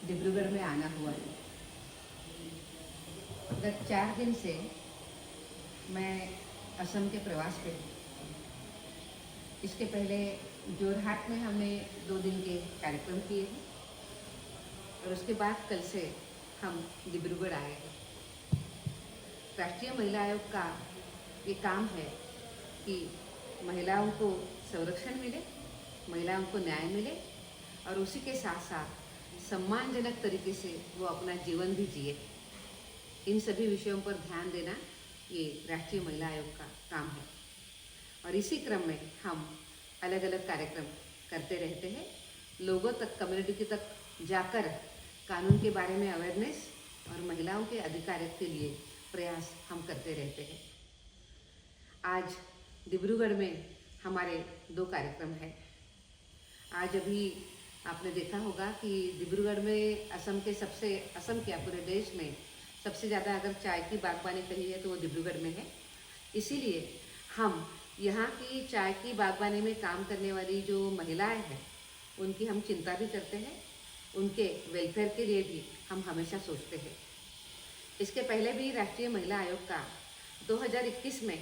डिब्रूगढ़ में आना हुआ है। गत 4 दिन से मैं असम के प्रवास पे हूँ। इसके पहले जोरहाट में हमने 2 दिन के कार्यक्रम किए हैं और उसके बाद कल से हम डिब्रूगढ़ आए हैं। राष्ट्रीय महिला आयोग का ये काम है कि महिलाओं को संरक्षण मिले, महिलाओं को न्याय मिले और उसी के साथ साथ सम्मानजनक तरीके से वो अपना जीवन भी जिए। इन सभी विषयों पर ध्यान देना ये राष्ट्रीय महिला आयोग का काम है और इसी क्रम में हम अलग अलग कार्यक्रम करते रहते हैं। लोगों तक, कम्युनिटी तक जाकर कानून के बारे में अवेयरनेस और महिलाओं के अधिकार के लिए प्रयास हम करते रहते हैं। आज डिब्रूगढ़ में हमारे 2 कार्यक्रम हैं। आज अभी आपने देखा होगा कि डिब्रूगढ़ में असम क्या पूरे देश में सबसे ज़्यादा अगर चाय की बागवानी कही है तो वो डिब्रूगढ़ में है। इसीलिए हम यहाँ की चाय की बागवानी में काम करने वाली जो महिलाएं हैं उनकी हम चिंता भी करते हैं, उनके वेलफेयर के लिए भी हम हमेशा सोचते हैं। इसके पहले भी राष्ट्रीय महिला आयोग का 2021 में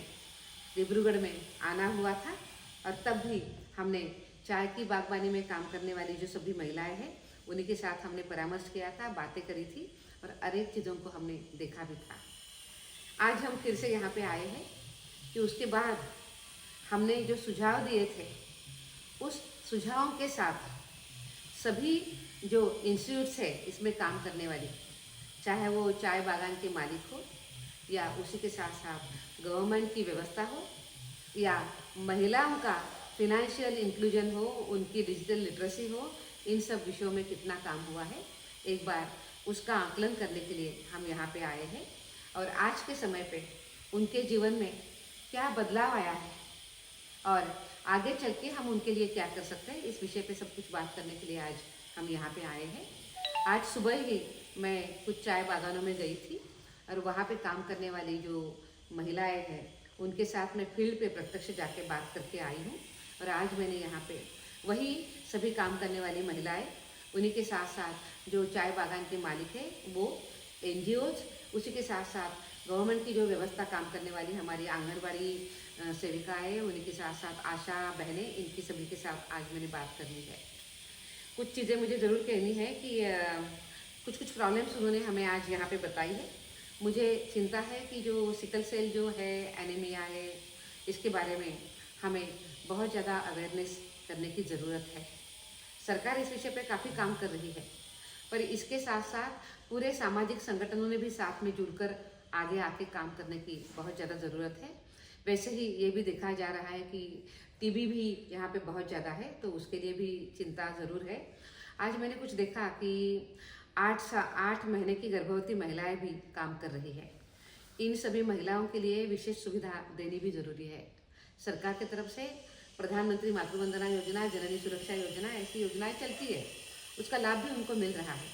डिब्रूगढ़ में आना हुआ था और तब भी हमने चाय की बागवानी में काम करने वाली जो सभी महिलाएं हैं उन्हीं के साथ हमने परामर्श किया था, बातें करी थी और अनेक चीज़ों को हमने देखा भी था। आज हम फिर से यहाँ पे आए हैं कि उसके बाद हमने जो सुझाव दिए थे उस सुझावों के साथ सभी जो इंस्टीट्यूट्स है इसमें काम करने वाली, चाहे वो चाय बागान के मालिक हो या उसी के साथ साथ गवर्नमेंट की व्यवस्था हो या महिलाओं का फिनेंशियल इंक्लूजन हो, उनकी डिजिटल लिटरेसी हो, इन सब विषयों में कितना काम हुआ है एक बार उसका आकलन करने के लिए हम यहाँ पे आए हैं और आज के समय पे उनके जीवन में क्या बदलाव आया है और आगे चल के हम उनके लिए क्या कर सकते हैं, इस विषय पे सब कुछ बात करने के लिए आज हम यहाँ पे आए हैं। आज सुबह ही मैं कुछ चाय बागानों में गई थी और वहाँ पे काम करने वाली जो महिलाएं हैं उनके साथ मैं फील्ड पे प्रत्यक्ष जाके बात करके आई हूँ और आज मैंने यहाँ पे वही सभी काम करने वाली महिलाएं, उन्हीं के साथ साथ जो चाय बागान के मालिक हैं वो NGOs, उसी के साथ साथ गवर्नमेंट की जो व्यवस्था काम करने वाली हमारी आंगनबाड़ी सेविकाएँ, उन्हीं के साथ साथ आशा बहनें, इनकी सभी के साथ आज मैंने बात करनी है। कुछ चीज़ें मुझे ज़रूर कहनी है कि कुछ प्रॉब्लम्स उन्होंने हमें आज यहाँ पे बताई है। मुझे चिंता है कि जो सिकल सेल जो है, एनीमिया है, इसके बारे में हमें बहुत ज़्यादा अवेयरनेस करने की ज़रूरत है। सरकार इस विषय पे काफ़ी काम कर रही है पर इसके साथ साथ पूरे सामाजिक संगठनों ने भी साथ में जुड़कर आगे आके काम करने की बहुत ज़्यादा ज़रूरत है। वैसे ही ये भी देखा जा रहा है कि टीबी भी यहाँ पे बहुत ज़्यादा है तो उसके लिए भी चिंता ज़रूर है। आज मैंने कुछ देखा कि 8 महीने की गर्भवती महिलाएं भी काम कर रही है। इन सभी महिलाओं के लिए विशेष सुविधा देनी भी ज़रूरी है। सरकार की तरफ से प्रधानमंत्री मातृवंदना योजना, जननी सुरक्षा योजना, ऐसी योजनाएं चलती है, उसका लाभ भी उनको मिल रहा है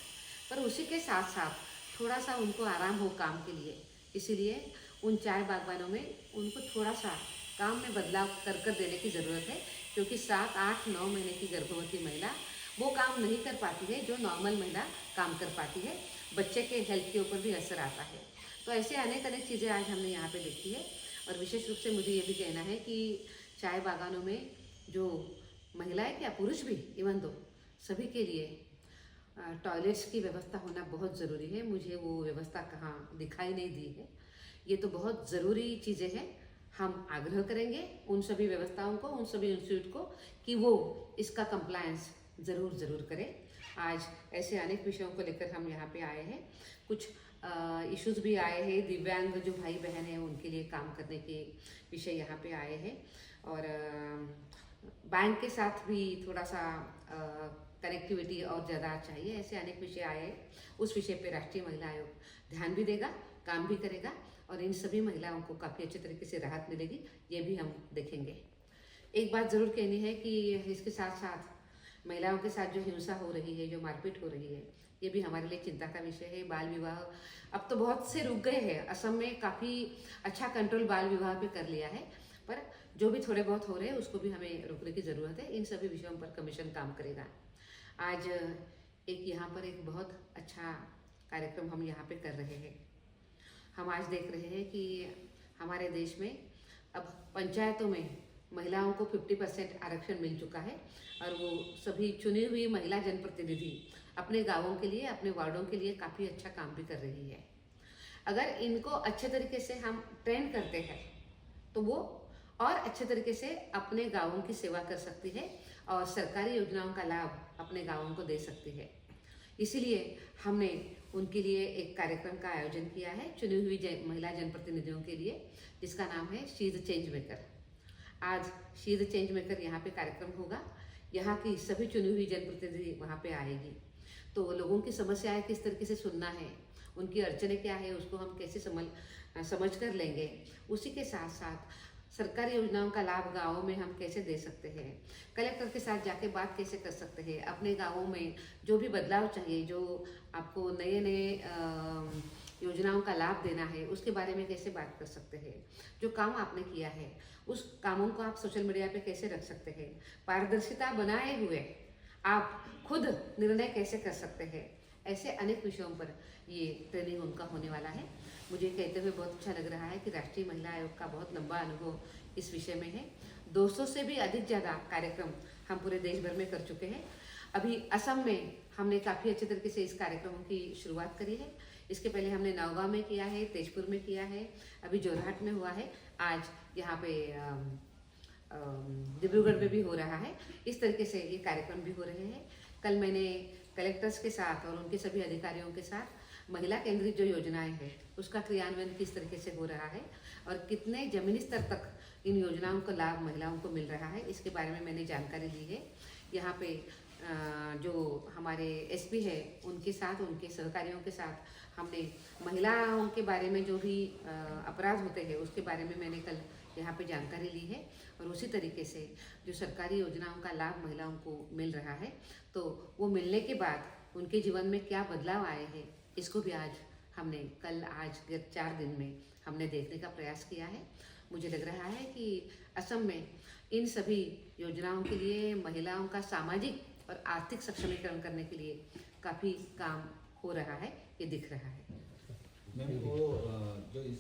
पर उसी के साथ साथ थोड़ा सा उनको आराम हो काम के लिए, इसीलिए उन चाय बागवानों में उनको थोड़ा सा काम में बदलाव कर देने की ज़रूरत है क्योंकि 7, 8, 9 महीने की गर्भवती महिला वो काम नहीं कर पाती है जो नॉर्मल महिला काम कर पाती है। बच्चे के हेल्थ के ऊपर भी असर आता है। तो ऐसे अनेक चीज़ें आज हमने यहाँ पे देखी है और विशेष रूप से मुझे ये भी कहना है कि चाय बागानों में जो महिलाएं क्या पुरुष भी इवन दो सभी के लिए टॉयलेट्स की व्यवस्था होना बहुत ज़रूरी है। मुझे वो व्यवस्था कहाँ दिखाई नहीं दी है। ये तो बहुत ज़रूरी चीज़ें हैं। हम आग्रह करेंगे उन सभी व्यवस्थाओं को, उन सभी इंस्टीट्यूट को कि वो इसका कंप्लायंस ज़रूर करें। आज ऐसे अनेक विषयों को लेकर हम यहाँ पे आए हैं। कुछ इश्यूज भी आए हैं, दिव्यांग जो भाई बहन हैं उनके लिए काम करने के विषय यहाँ पे आए हैं और बैंक के साथ भी थोड़ा सा कनेक्टिविटी और ज़्यादा चाहिए। ऐसे अनेक विषय आए हैं। उस विषय पे राष्ट्रीय महिला आयोग ध्यान भी देगा, काम भी करेगा और इन सभी महिलाओं को काफ़ी अच्छे तरीके से राहत मिलेगी, ये भी हम देखेंगे। एक बात ज़रूर कहनी है कि इसके साथ साथ महिलाओं के साथ जो हिंसा हो रही है, जो मारपीट हो रही है, ये भी हमारे लिए चिंता का विषय है। बाल विवाह अब तो बहुत से रुक गए हैं। असम में काफ़ी अच्छा कंट्रोल बाल विवाह पे कर लिया है पर जो भी थोड़े बहुत हो रहे हैं उसको भी हमें रोकने की ज़रूरत है। इन सभी विषयों पर कमीशन काम करेगा। आज एक यहाँ पर एक बहुत अच्छा कार्यक्रम हम यहाँ पे कर रहे हैं। हम आज देख रहे हैं कि हमारे देश में अब पंचायतों में महिलाओं को 50% आरक्षण मिल चुका है और वो सभी चुनी हुई महिला जनप्रतिनिधि अपने गांवों के लिए, अपने वार्डों के लिए काफ़ी अच्छा काम भी कर रही है। अगर इनको अच्छे तरीके से हम ट्रेन करते हैं तो वो और अच्छे तरीके से अपने गांवों की सेवा कर सकती है और सरकारी योजनाओं का लाभ अपने गांवों को दे सकती है। इसीलिए हमने उनके लिए एक कार्यक्रम का आयोजन किया है चुनी हुई महिला जनप्रतिनिधियों के लिए, जिसका नाम है शी द चेंज मेकर। आज शी द चेंज मेकर यहाँ पे कार्यक्रम होगा। यहाँ की सभी चुनी हुई जनप्रतिनिधि वहाँ पे आएगी, तो लोगों की समस्याएं किस तरीके से सुनना है, उनकी अड़चनें क्या है, उसको हम कैसे समझ कर लेंगे। उसी के साथ साथ सरकारी योजनाओं का लाभ गाँवों में हम कैसे दे सकते हैं, कलेक्टर के साथ जाके बात कैसे कर सकते हैं, अपने गाँवों में जो भी बदलाव चाहिए, जो आपको नए नए योजनाओं का लाभ देना है, उसके बारे में कैसे बात कर सकते हैं। जो काम आपने किया है उस कामों को आप सोशल मीडिया पे कैसे रख सकते हैं, पारदर्शिता बनाए हुए आप खुद निर्णय कैसे कर सकते हैं। ऐसे अनेक विषयों पर ये ट्रेनिंग उनका होने वाला है। मुझे कहते हुए बहुत अच्छा लग रहा है कि राष्ट्रीय महिला आयोग का बहुत लंबा अनुभव इस विषय में है। 200 से भी अधिक ज़्यादा कार्यक्रम हम पूरे देश भर में कर चुके हैं। अभी असम में हमने काफ़ी अच्छे तरीके से इस कार्यक्रमों की शुरुआत करी है। इसके पहले हमने नौगांव में किया है, तेजपुर में किया है, अभी जोरहाट में हुआ है, आज यहाँ पे डिब्रूगढ़ में भी हो रहा है। इस तरीके से ये कार्यक्रम भी हो रहे हैं। कल मैंने कलेक्टर्स के साथ और उनके सभी अधिकारियों के साथ महिला केंद्रित जो योजनाएं हैं उसका क्रियान्वयन किस तरीके से हो रहा है और कितने जमीनी स्तर तक इन योजनाओं का लाभ महिलाओं को मिल रहा है, इसके बारे में मैंने जानकारी ली है। यहाँ पे जो हमारे एसपी है उनके साथ, उनके सहकारियों के साथ हमने महिलाओं के बारे में जो भी अपराध होते हैं उसके बारे में मैंने कल यहाँ पे जानकारी ली है। और उसी तरीके से जो सरकारी योजनाओं का लाभ महिलाओं को मिल रहा है तो वो मिलने के बाद उनके जीवन में क्या बदलाव आए हैं, इसको भी आज हमने आज 4 दिन में हमने देखने का प्रयास किया है। मुझे लग रहा है कि असम में इन सभी योजनाओं के लिए महिलाओं का सामाजिक और आर्थिक सक्षमीकरण करने के लिए काफ़ी काम हो रहा है, ये दिख रहा है। मैम वो जो इस